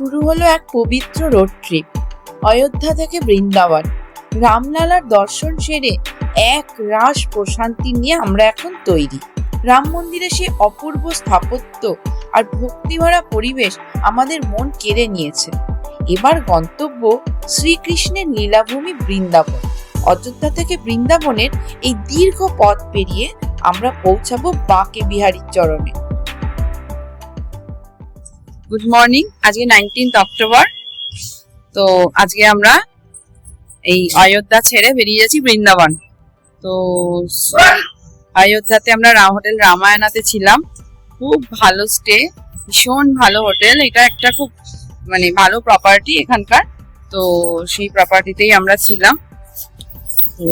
শুরু হলো এক পবিত্র রোড ট্রিপ। অযোধ্যা থেকে বৃন্দাবন, রামলালার দর্শন সেরে এক রাস প্রশান্তি নিয়ে আমরা এখন তৈরি। রাম মন্দিরে সে অপূর্ব স্থাপত্য আর ভক্তিভরা পরিবেশ আমাদের মন কেড়ে নিয়েছে। এবার গন্তব্য শ্রীকৃষ্ণের লীলাভূমি বৃন্দাবন। অযোধ্যা থেকে বৃন্দাবনের এই দীর্ঘ পথ পেরিয়ে আমরা পৌঁছাবো বাঁকে বিহারীর চরণে। গুড মর্নিং, আজকে 19 অক্টোবর। তো আজকে আমরা এই অযোধ্যা ছেড়ে বেরিয়ে যাচ্ছি বৃন্দাবন। তো অযোধ্যাতে আমরা হোটেল রামায়ণাতে ছিলাম, খুব ভালো স্টে, ভীষণ ভালো হোটেল। এটা একটা খুব ভালো প্রপার্টি এখানকার, তো সেই প্রপার্টিতেই আমরা ছিলাম। তো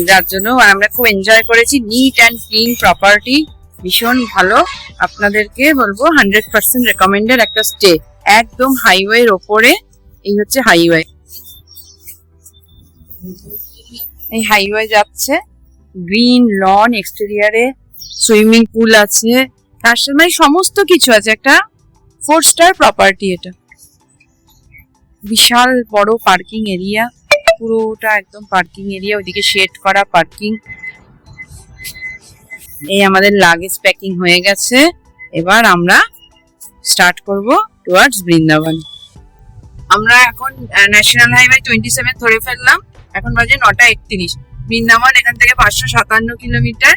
যার জন্য আমরা খুব এনজয় করেছি। নিট অ্যান্ড ক্লিন প্রপার্টি, ভীষণ ভালো। আপনাদেরকে বলবো 100% রেকমেন্ডেড একটা স্টে। একদম হাইওয়ের ওপরে, এই হচ্ছে হাইওয়ে। এই হাইওয়ে যাচ্ছে, গ্রিন লন, এক্সটেরিয়ারে সুইমিং পুল আছে, তার সাথে সমস্ত কিছু আছে। একটা 4 স্টার প্রপার্টি এটা। বিশাল বড় পার্কিং এরিয়া, পুরোটা একদম পার্কিং এরিয়া, ওইদিকে শেড করা পার্কিং। এই আমাদের লাগেজ প্যাকিং হয়ে গেছে, এবার আমরা স্টার্ট করব টুয়ার্ডস বৃন্দাবন। আমরা এখন ন্যাশনাল হাইওয়ে 27 ধরে ফেললাম। এখন বাজে 9:31। বৃন্দাবন এখান থেকে 557 কিলোমিটার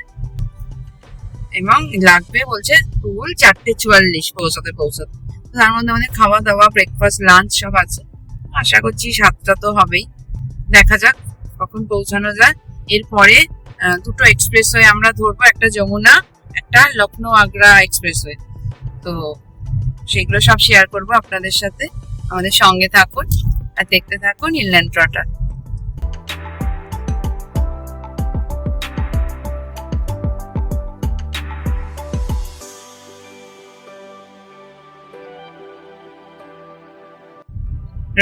এবং লাগবে বলছে ফুল 4:44 পৌঁছাতে। তার মধ্যে আমাদের খাওয়া দাওয়া, ব্রেকফাস্ট, লাঞ্চ সব আছে। আশা করছি 7টা তো হবেই, দেখা যাক কখন পৌঁছানো যায়। এরপরে দুটো এক্সপ্রেসওয়ে আমরা ধরবো, একটা যমুনা, একটা লখনৌ আগ্রা এক্সপ্রেসওয়ে। তো সেগুলো সব শেয়ার করবো আপনাদের সাথে। আমাদের সঙ্গে থাকুন আর দেখতে থাকুন ইনল্যান্ড ট্রটার।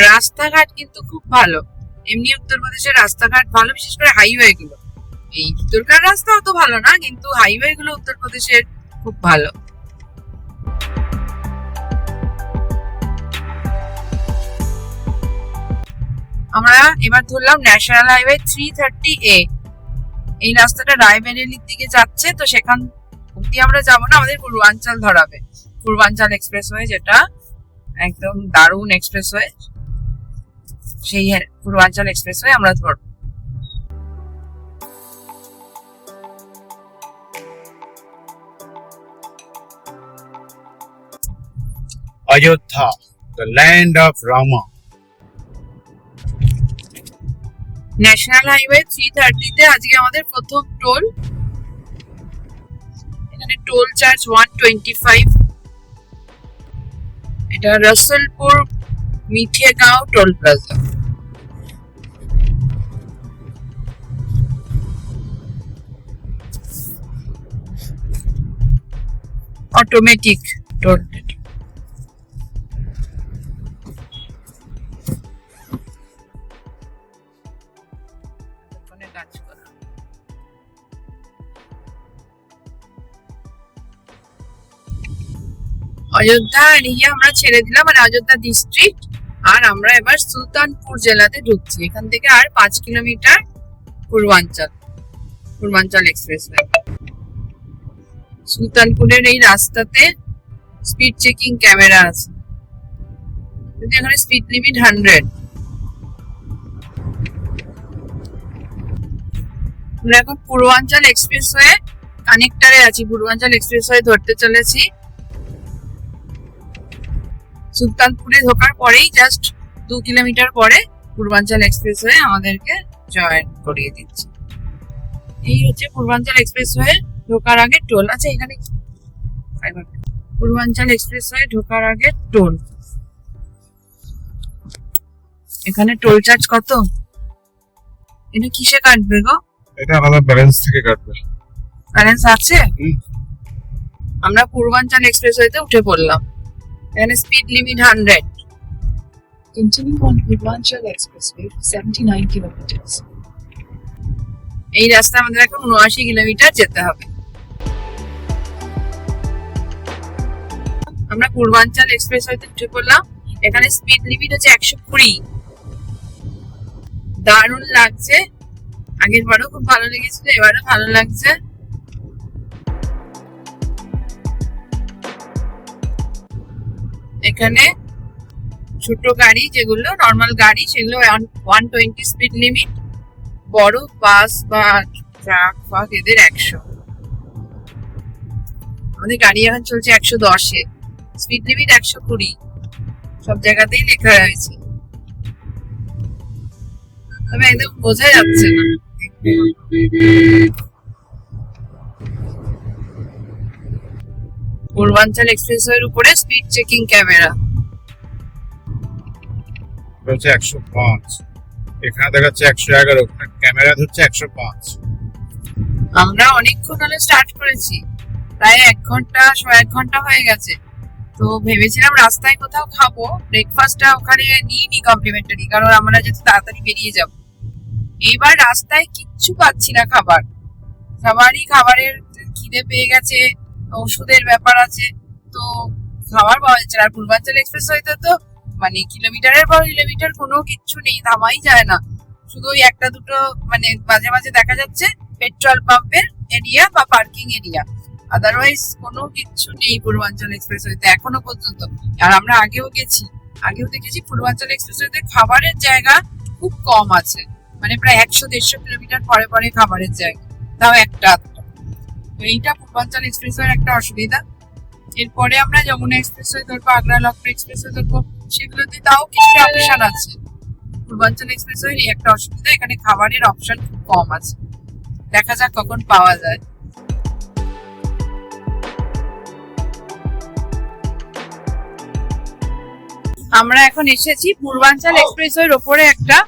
রাস্তাঘাট কিন্তু খুব ভালো। এমনি উত্তরপ্রদেশের রাস্তাঘাট ভালো, বিশেষ করে হাইওয়ে গুলো। এই ভিতরকার রাস্তা অত ভালো না, কিন্তু হাইওয়ে গুলো উত্তরপ্রদেশের খুব ভালো। আমরা এবার ধরলাম ন্যাশনাল হাইওয়ে 330A। এই রাস্তাটা রায়বেরেলির দিকে যাচ্ছে, তো সেখান অব্দি আমরা যাবো না, আমাদের পূর্বাঞ্চল ধরাবে। পূর্বাঞ্চল এক্সপ্রেসওয়ে, যেটা একদম দারুণ এক্সপ্রেসওয়ে, সেই পূর্বাঞ্চল এক্সপ্রেসওয়ে আমরা ধরব। Ayodhya, the land of Rama. National highway 330 তে আজকে আমাদের প্রথম টোল। এখানে টোল চার্জ 125। এটা Rasulpur Mithegaon toll plaza. Automatic toll. Ayodhya area আমরা ছেড়ে দিলাম, অযোধ্যা ডিস্ট্রিক্ট। আর আমরা এবার সুলতানপুর জেলাতে ঢুকছি। এখান থেকে আর 5 কিলোমিটার পূর্বাঞ্চল এক্সপ্রেসওয়ে। সুলতানপুরের এই রাস্তাতে স্পিড চেকিং ক্যামেরা আছে, কিন্তু এখানে স্পিড লিমিট 100। আমরা এখন পূর্বাঞ্চল এক্সপ্রেসওয়ে কানেক্টরে আছি, পূর্বাঞ্চল এক্সপ্রেসওয়ে ধরতে চলেছি। সুলতানপুরে ঢোকার পরেই জাস্ট 2 কিলোমিটার পরে পূর্বাঞ্চল এক্সপ্রেসওয়ে আমাদেরকে জয়েন করিয়ে দিচ্ছে। এই হচ্ছে পূর্বাঞ্চল এক্সপ্রেসওয়ে ঢোকার আগে টোল আছে। এখানে পূর্বাঞ্চল এক্সপ্রেসওয়ে ঢোকার আগে টোল। এখানে টোল চার্জ কত? এটা কিসে কাটবে গো? এটা আমাদের ব্যালেন্স থেকে কাটবে। ব্যালেন্স আছে? আমরা পূর্বাঞ্চল এক্সপ্রেসওয়েতে উঠে পড়লাম। এখানে speed limit 100। Continue on Purvanchal Expressway for 79 kilometers. এই রাস্তা আমাদের এখন 79 কিলোমিটার যেতে হবে। আমরা পূর্বাঞ্চল এক্সপ্রেসওয়েতে উঠে পড়লাম। এখানে স্পিড লিমিট হচ্ছে 120। দারুণ লাগছে, আগের বারও খুব ভালো লেগেছিল, এবারও ভালো লাগছে। এখানে ছোট গাড়ি যেগুলো নর্মাল গাড়ি সেগুলো 120 স্পিড লিমিট, বড় বাস বা ট্রাক বা এদের 100। আমাদের গাড়ি এখন চলছে 110-এ, স্পিড লিমিট 120, সব জায়গাতেই লেখা রয়েছে, তবে একদম বোঝা যাচ্ছে না। পূর্বাঞ্চল এক্সপ্রেসওয়ের উপরে স্পিড চেকিং ক্যামেরা। হচ্ছে 105, এখানে দেখাচ্ছে 111, ক্যামেরা ধরছে 105। আমরা অনেকক্ষণ হলে স্টার্ট করেছি, প্রায় 1 ঘন্টা হয়ে গেছে। তো ভেবেছিলাম রাস্তায় কোথাও খাবো, ব্রেকফাস্টটা ওখানে নিইনি কমপ্লিমেন্টারি, কারণ আমরা যেহেতু তাড়াতাড়ি বেরিয়ে যাব। এইবার রাস্তায় কিচ্ছু পাচ্ছি না খাবার, সবারই খাবারের খিদে পেয়ে গেছে, ওষুধের ব্যাপার আছে, তো খাবার পাওয়া যাচ্ছে না। আর পূর্বাঞ্চল এক্সপ্রেস হইতে তো মানে কিলোমিটারের পর কিলোমিটার কোনো কিচ্ছু নেই, থামাই যায় না, শুধু ওই একটা দুটো মানে মাঝে মাঝে দেখা যাচ্ছে পেট্রোল পাম্পের এরিয়া বা পার্কিং এরিয়া, আদারওয়াইজ কোনো কিচ্ছু নেই পূর্বাঞ্চল এক্সপ্রেস হইতে এখনো পর্যন্ত। আর আমরা আগেও দেখেছি পূর্বাঞ্চল এক্সপ্রেস হইতে খাবারের জায়গা খুব কম আছে, মানে প্রায় 100-150 কিলোমিটার পরে পরে খাবারের জায়গা, তাও একটা। তো এইটা পূর্বাঞ্চল এক্সপ্রেসওয়ের একটা অসুবিধা। এরপরে আমরা যমুনা এক্সপ্রেসওয়ে ধরবো, আগ্রা লখনৌ এক্সপ্রেসওয়ে ধরবো, সেগুলোতে তাও কিছুটা অপশন আছে। পূর্বাঞ্চল এক্সপ্রেসওয়ের এই একটা অসুবিধা, এখানে খাবারের অপশন খুব কম আছে, দেখা যাক কখন পাওয়া যায়। আমরা এখন এসেছি পূর্বাঞ্চল এক্সপ্রেসওয়ের ওপরে একটা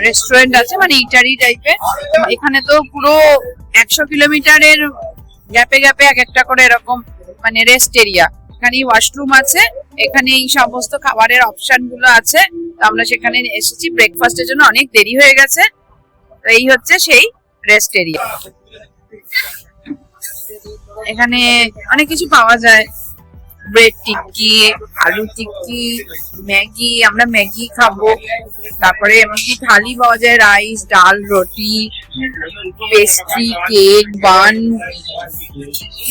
রেস্টুরেন্ট আছে, মানে ইটারি টাইপের। এখানে তো পুরো 100 কিলোমিটারের গ্যাপে গ্যাপে এক একটা করে এরকম মানে রেস্ট এরিয়া, এখানে ওয়াশরুম আছে, এখানে এই সমস্ত খাবারের অপশন গুলো আছে। তো আমরা সেখানে এসেছি ব্রেকফাস্টের জন্য, অনেক দেরি হয়ে গেছে। তো এই হচ্ছে সেই রেস্ট এরিয়া, এখানে অনেক কিছু পাওয়া যায়, ব্রেড টিক্কি, আলু টিক্কি, ম্যাগি, আমরা ম্যাগি খাবো, তারপরে এমনকি থালি পাওয়া যায়, রাইস, ডাল, রুটি, পেস্ট্রি, কেক, বান,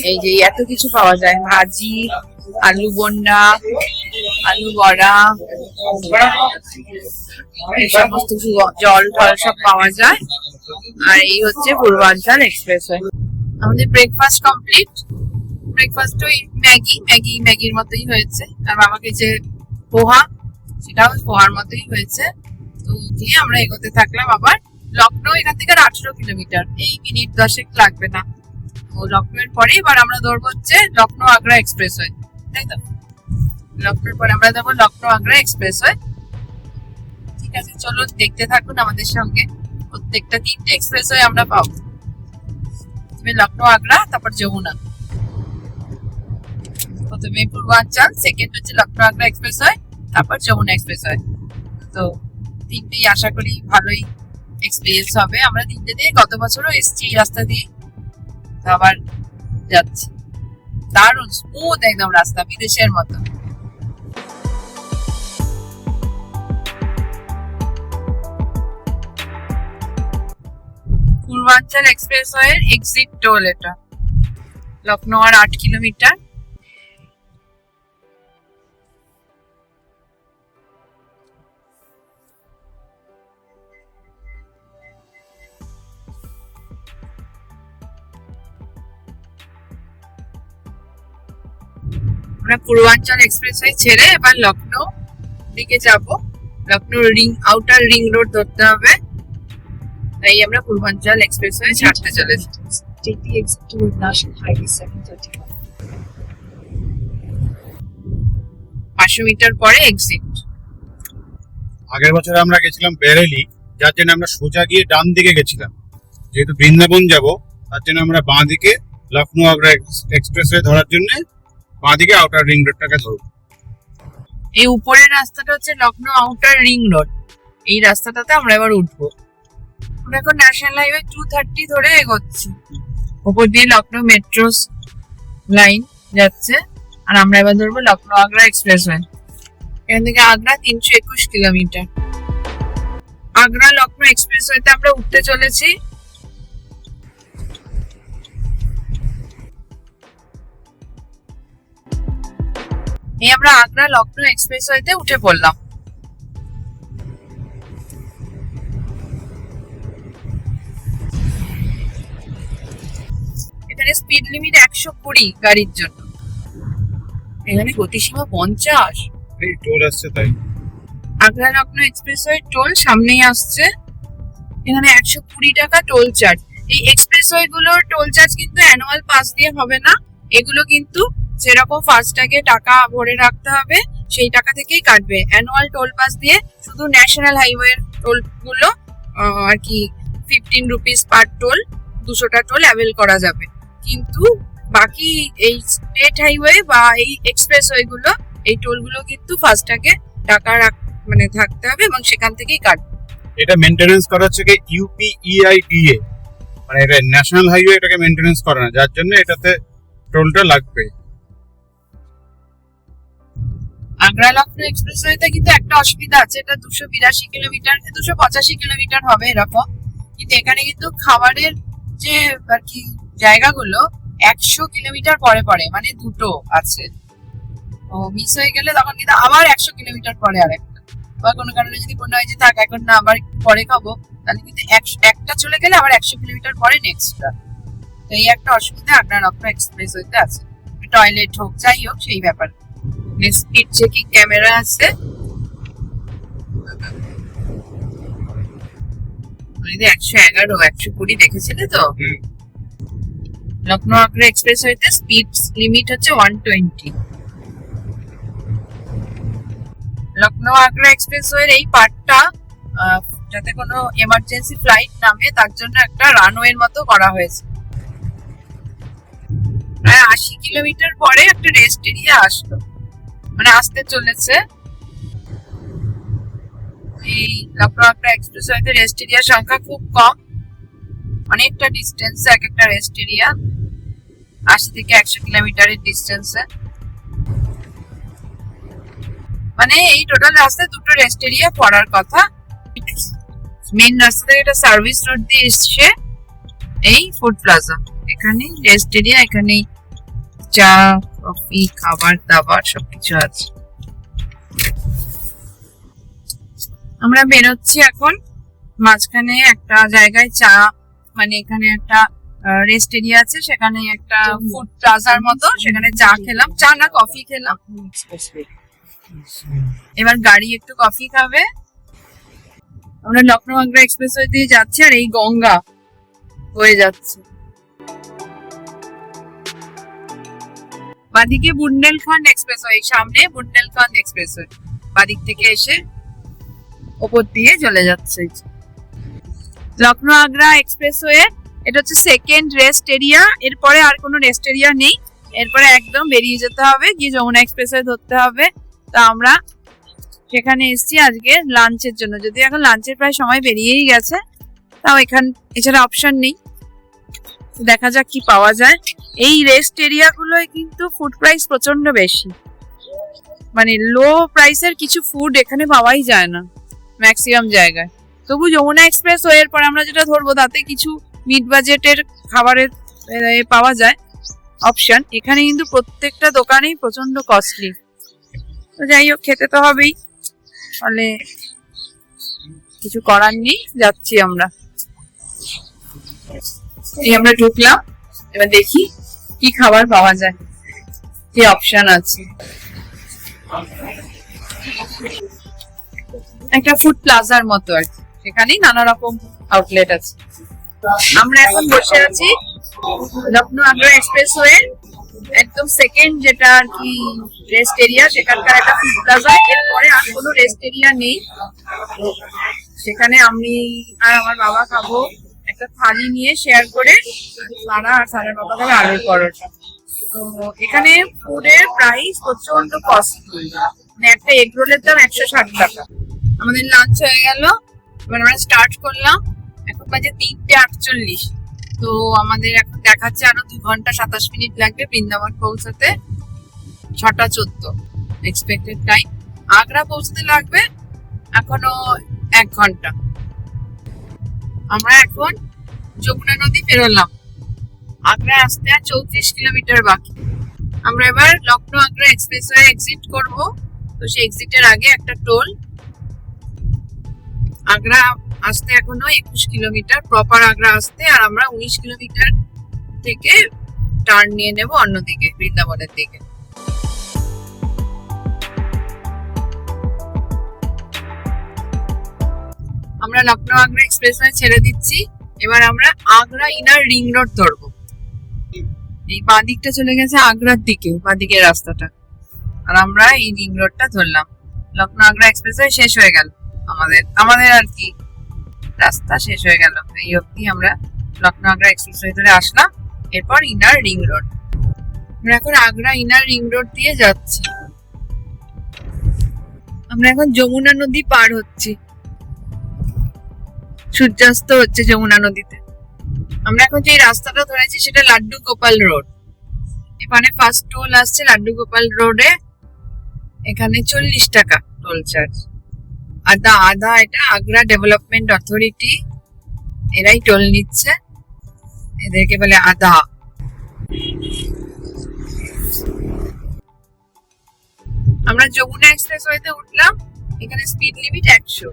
এই যে এত কিছু পাওয়া যায়, ভাজি, আলু বোন্ডা, আলু বড়া, এই সমস্ত কিছু, জল টল সব পাওয়া যায়। আর এই হচ্ছে পূর্বাঞ্চল এক্সপ্রেসওয়ে। আমাদের ব্রেকফাস্ট কমপ্লিট, ব্রেকফাস্ট ওই ম্যাগির মতোই হয়েছে, আর বাবাকে যে পোহা, সেটাও পোহার মতোই হয়েছে। তো দিয়ে আমরা এগোতে থাকলাম। আবার লখনৌ এখান থেকে 18 কিলোমিটার, এই মিনিট 10 লাগবে না। তো লখনৌর পরে এবার আমরা ধরবো হচ্ছে লখনৌ আগ্রা এক্সপ্রেসওয়ে, তাই তো? লখনৌর পরে আমরা ধরবো লখনৌ আগ্রা এক্সপ্রেসওয়ে। ঠিক আছে, চলো দেখতে থাকুন আমাদের সঙ্গে। প্রত্যেকটা 3টে এক্সপ্রেসওয়ে আমরা পাবো, তুমি লখনৌ আগ্রা, তারপর যমুনা। প্রথমে পূর্বাঞ্চল, সেকেন্ড হচ্ছে লখনৌ আগ্রা এক্সপ্রেসওয়ে, তারপর যমুনা এক্সপ্রেসওয়ে। তো 3টেই আশা করি ভালোই এক্সপিরিয়েন্স হবে। আমরা 3টে দিয়ে গত বছরও এসেছি এই রাস্তা দিয়ে, তো আবার যাচ্ছি। দারুণ স্মুথ একদম রাস্তা, বিদেশের মতো। পূর্বাঞ্চল এক্সপ্রেসওয়ের এক্সিট টোল এটা, লখনৌ আর 8 কিলোমিটার। আমরা পূর্বাঞ্চল এক্সপ্রেসওয়ে ছেড়ে এবার লখনৌ দিকে যাব। লখনৌ আউটার রিং রোড ধরতে হবে, তাই আমরা পূর্বাঞ্চল এক্সপ্রেসওয়ে ছাড়তে চলেছি। Take the exit toward National Highway 731. 500 metre পরে এক্সিট। আগের বছর আমরা গেছিলাম বেরেলি, যার জন্য আমরা সোজা গিয়ে ডান দিকে গেছিলাম। যেহেতু বৃন্দাবন যাব, তার জন্য আমরা বাঁ দিকে লখনৌ আগ্রা এক্সপ্রেসওয়ে ধরার জন্য বাঁ দিকে আউটার রিং রোডটাকে ধরবো। এই উপরের রাস্তাটা হচ্ছে লখনৌ আউটার রিং রোড, এই রাস্তাটাতে আমরা এবার উঠবো। আমরা এখন ন্যাশনাল হাইওয়ে 230 ধরে এগোচ্ছি, উপর দিয়ে লখনৌ মেট্রো লাইন যাচ্ছে, আর আমরা এবার ধরবো লখনৌ আগ্রা এক্সপ্রেসওয়ে। এখান থেকে আগ্রা 321 কিলোমিটার। আগ্রা লখনৌ এক্সপ্রেসওয়েতে আমরা উঠতে চলেছি। এই আমরা আগ্রা লখনৌ এক্সপ্রেসওয়েতে উঠে পড়লাম। এখানে স্পিড লিমিট 120 গাড়ির জন্য, এখানে গতিসীমা 50। এই টোল আসছে তাই। আগ্রা লখনৌ এক্সপ্রেসওয়ে টোল সামনেই আসছে। এখানে 120 টাকা টোল চার্জ। এই এক্সপ্রেসওয়ে গুলোর টোল চার্জ কিন্তু অ্যানুয়াল পাস দিয়ে হবে না, এগুলো কিন্তু যেরকম ফাস্ট্যাগে টাকা ভরে রাখতে হবে সেই টাকা থেকেই কাটবে। অ্যানুয়াল টোল পাস দিয়ে শুধু ন্যাশনাল হাইওয়ে টোল গুলো আর কি 15 রুপিস পার টোল, 200টা টোল অ্যাভেল করা যাবে। কিন্তু বাকি এই স্টেট হাইওয়ে বা এই এক্সপ্রেসওয়ে গুলো, এই টোল গুলো কিন্তু ফাস্ট্যাগে টাকা মানে থাকতে হবে এবং সেখান থেকেই কাটবে। এটা মেইনটেনেন্স করা হচ্ছে কি UPEIDA, মানে এটা ন্যাশনাল হাইওয়ে, এটাকে মেইনটেনেন্স করে না, যার জন্য এটাতে টোলটা লাগবে। আগ্রা লখনৌ এক্সপ্রেসওয়েতে কিন্তু একটা অসুবিধা আছে, এটা 282 কিলোমিটার 285 কিলোমিটার হবে এরকম, কিন্তু এখানে কিন্তু খাবারের যে আর কি জায়গাগুলো 100 কিলোমিটার পরে পরে, মানে দুটো আছে। ও মিস হয়ে গেলে তখন কিন্তু আবার 100 কিলোমিটার পরে আরেকটা, বা কোনো কারণে যদি মনে হয় যে থাক এখন না আবার পরে খাবো, তাহলে কিন্তু একটা চলে গেলে আবার 100 কিলোমিটার পরে নেক্সটটা। তো এই একটা অসুবিধা আগ্রা লখনৌ এক্সপ্রেসওয়েতে আছে। টয়লেট হোক যাই হোক সেই ব্যাপার। স্পিড চেকিং ক্যামেরা আছে। 111 120 দেখেছিলে তো। লখনৌ আগ্রা এক্সপ্রেসওয়েতে স্পিড লিমিট হচ্ছে 120। লখনৌ আগ্রা এক্সপ্রেসওয়ের এই পার্টটা যাতে কোনো এমার্জেন্সি ফ্লাইট নামে তার জন্য একটা রানওয়ের মতো করা হয়েছে। প্রায় 80 কিলোমিটার পরে একটা রেস্ট এরিয়া আসলো, মানে আসতে চলেছে। এই লখনৌ আগ্রা এক্সপ্রেসওয়েতে রেস্ট এরিয়ার সংখ্যা খুব কম, অনেকটা ডিস্টেন্সে এক একটা রেস্ট এরিয়া, 80 থেকে 100 কিলোমিটারের ডিস্টেন্সে। মানে এই টোটাল রাস্তায় দুটো রেস্ট এরিয়া পড়ার কথা। মেইন রাস্তা থেকে একটা সার্ভিস রোড দিয়ে এসছে এই ফুড প্লাজা, এখানে রেস্ট এরিয়া, এখানে চা কফি খাবার দাবার সবকিছু আছে। আমরা বেরোচ্ছি এখন, মাঝখানে একটা জায়গায় চা, মানে এখানে একটা রেস্ট এরিয়া আছে, সেখানে একটা ফুড প্লাজার মতো, সেখানে চা খেলাম, চা না কফি খেলাম। এবার গাড়ি একটু কফি খাবে। আমরা লখনৌ আগ্রা এক্সপ্রেসওয়ে দিয়ে যাচ্ছি আর এই গঙ্গা হয়ে যাচ্ছে। বাদিকে বুন্দেলখন্ড এক্সপ্রেসওয়ে, সামনে বুন্দেলখন্ড এক্সপ্রেসওয়ে, বাদিক থেকে এসে ওপর দিয়ে চলে যাচ্ছে। লখনৌ আগ্রা এক্সপ্রেসওয়ে এটা হচ্ছে সেকেন্ড রেস্ট এরিয়া, এরপরে আর কোনো রেস্ট এরিয়া নেই, এরপরে একদম বেরিয়ে যেতে হবে, গিয়ে যমুনা এক্সপ্রেসওয়ে ধরতে হবে। তা আমরা সেখানে এসেছি আজকে লাঞ্চের জন্য, যদি এখন লাঞ্চের প্রায় সময় বেরিয়েই গেছে, তাও এছাড়া অপশন নেই। দেখা যাক কি পাওয়া যায়। এই রেস্ট এরিয়া গুলোয় কিন্তু ফুড প্রাইস প্রচন্ড বেশি, মানে লো প্রাইসের কিছু ফুড এখানে পাওয়াই যায় না ম্যাক্সিমাম জায়গায়। তবু যমুনা এক্সপ্রেসওয়ে এর পরে আমরা যেটা ধরবো তাতে কিছু মিড বাজেটের খাবারের পাওয়া যায় অপশন। এখানে কিন্তু প্রত্যেকটা দোকানেই প্রচন্ড কস্টলি। তো যাই হোক, খেতে তো হবেই, তাহলে কিছু করার নেই, যাচ্ছি আমরা। এই আমরা ঢুকলাম, এবার দেখি কি খাবার পাওয়া যায়, কি অপশন আছে। একটা ফুড প্লাজার মতো আর কি, সেখানেই নানা রকম আউটলেট আছে। আমরা এখন বসে আছি লখনৌ আগ্রা এক্সপ্রেসওয়ে একদম সেকেন্ড যেটা আর কি রেস্ট এরিয়া, সেখানকার একটা ফুড প্লাজা। এরপরে আর কোনো রেস্ট এরিয়া নেই, সেখানে আমি আর আমার বাবা খাবো একটা থালি নিয়ে শেয়ার করে, সারা আর সারার বাবা খাবে আলুর পরোটা। তো এখানে ফুডের প্রাইস প্রচন্ড কস্টলি, মানে একটা এগ রোলের দাম 160 টাকা। আমাদের লাঞ্চ হয়ে গেল, এবার আমরা স্টার্ট করলাম। এখন বাজে 3:48। তো আমাদের এখন দেখাচ্ছে আরো 2 ঘন্টা 27 মিনিট লাগবে বৃন্দাবন পৌঁছাতে। 6:14 এক্সপেক্টেড টাইম। আগ্রা পৌঁছতে লাগবে এখনো 1 ঘন্টা। আমরা এখন যমুনা নদী পেরোলাম। আগ্রা আসতে আর 34 কিলোমিটার বাকি। আমরা এবার লখনৌ আগ্রা এক্সপ্রেসওয়ে এক্সিট করব। তো সেই এক্সিটের আগে একটা টোল। আগ্রা আসতে এখনো 21 কিলোমিটার প্রপার আগ্রা আসতে, আর আমরা 19 কিলোমিটার থেকে টার্ন নিয়ে নেব অন্যদিকে বৃন্দাবনের দিকে। আমরা লখনৌ আগ্রা এক্সপ্রেসওয়ে ছেড়ে দিচ্ছি। এবার আমরা আগ্রা ইনার রিং রোড ধরবো। এই বাঁ দিকটা চলে গেছে আগ্রার দিকে, বাঁ দিকের রাস্তাটা, আর আমরা এই রিং রোডটা ধরলাম। লখনৌ আগ্রা এক্সপ্রেসওয়ে শেষ হয়ে গেল আমাদের আর কি রাস্তা শেষ হয়ে গেল। এই অবধি আমরা লখনৌ আগ্রা এক্সপ্রেসওয়ে ধরে আসলাম। এরপর ইনার রিং রোড। আমরা এখন আগ্রা ইনার রিং রোড দিয়ে যাচ্ছি। আমরা এখন যমুনা নদী পার হচ্ছি। সূর্যাস্ত হচ্ছে যমুনা নদীতে। আমরা এখন যে রাস্তাটা ধরেছি সেটা লাড্ডু গোপাল রোড। এখানে ফার্স্ট টোল আসছে লাড্ডু গোপাল রোডে। এখানে 40 টাকা টোল চার্জ। আধা এটা আগ্রা ডেভেলপমেন্ট অথরিটি, এরাই টোল নিচ্ছে। এদেরকে বলে আধা। আমরা যমুনা এক্সপ্রেসওয়েতে উঠলাম। এখানে speed limit 100।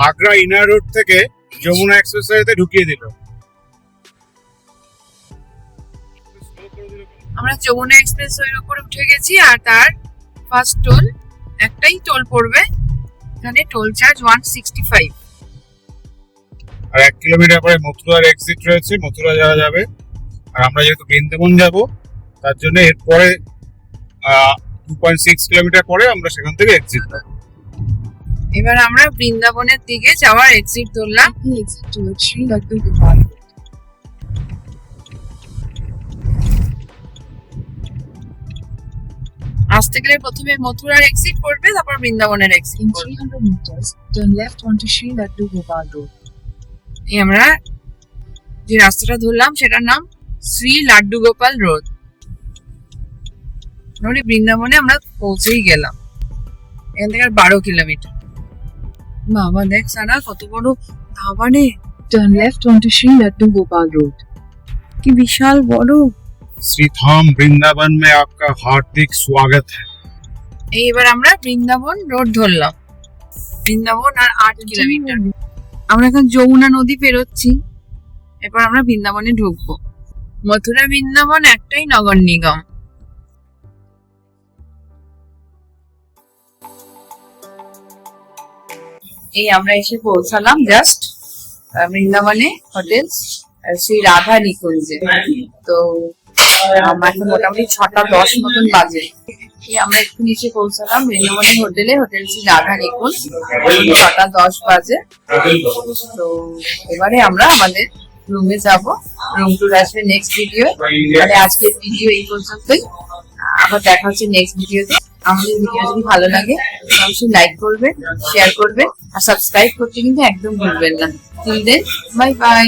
Agra inner road থেকে যমুনা এক্সপ্রেসওয়েতে ঢুকিয়ে দিল। আমরা যমুনা এক্সপ্রেসওয়ের উপরে উঠে গেছি, আর তার ফার্স্ট টোল একটাই টোল পড়বে। এখানে টোল চার্জ 165। আর 1 কিলোমিটার পরে মথুরার এক্সিট রয়েছে, মথুরা যাওয়া যাবে। আর আমরা যেহেতু বৃন্দাবন যাব, তার জন্য এরপরে 2.6 কিলোমিটার পরে আমরা সেখান থেকে এক্সিট নেব। এবার আমরা বৃন্দাবনের দিকে যাওয়ার এক্সিট ধরলাম। Exit towards Sri Laddu Gopal Road. আসতে গেলে প্রথমে মথুরার এক্সিট করবে, তারপর বৃন্দাবনের এক্সিট In করবে। 300 meters, turn left onto Sri Laddu Gopal Road. এই আমরা যে রাস্তাটা ধরলাম সেটার নাম শ্রী লাড্ডু গোপাল রোড। মোটামুটি বৃন্দাবনে আমরা পৌঁছেই গেলাম। এখান থেকে আর 12 কিলোমিটার। বাবা দেখ সারা কত বড় ধাবা রে, Turn left onto Sri Laddu Gopal Road. কি বিশাল বড়। श्रीधाम वृंदावन में आपका हार्दिक स्वागत है। এইবার আমরা বৃন্দাবন রোড ধরলাম। বৃন্দাবন আর 8 কিলোমিটার। আমরা এখন যমুনা নদী পেরোচ্ছি। এরপর আমরা বৃন্দাবনে ঢুকবো। মথুরা বৃন্দাবন একটাই নগর নিগম। এই আমরা এসে পৌঁছালাম জাস্ট বৃন্দাবনে হোটেল শ্রী রাধা নিকুঞ্জে। তো আমার এখন মোটামুটি 6:10 মতন বাজে। এই আমরা এক্ষুনি এসে পৌঁছালাম বৃন্দাবনের হোটেলে, হোটেল শ্রী রাধা নিকুঞ্জ। 6:10 বাজে। তো এবারে আমরা আমাদের রুমে যাব। রুম ট্যুর আসবে নেক্সট ভিডিও। মানে আজকের ভিডিও এই পর্যন্তই। আবার দেখা হচ্ছে নেক্সট ভিডিওতে। আমাদের ভিডিও যদি ভালো লাগে অবশ্যই লাইক করবেন, শেয়ার করবেন, আর সাবস্ক্রাইব করতে কিন্তু একদম ভুলবেন না। Till then, bye by.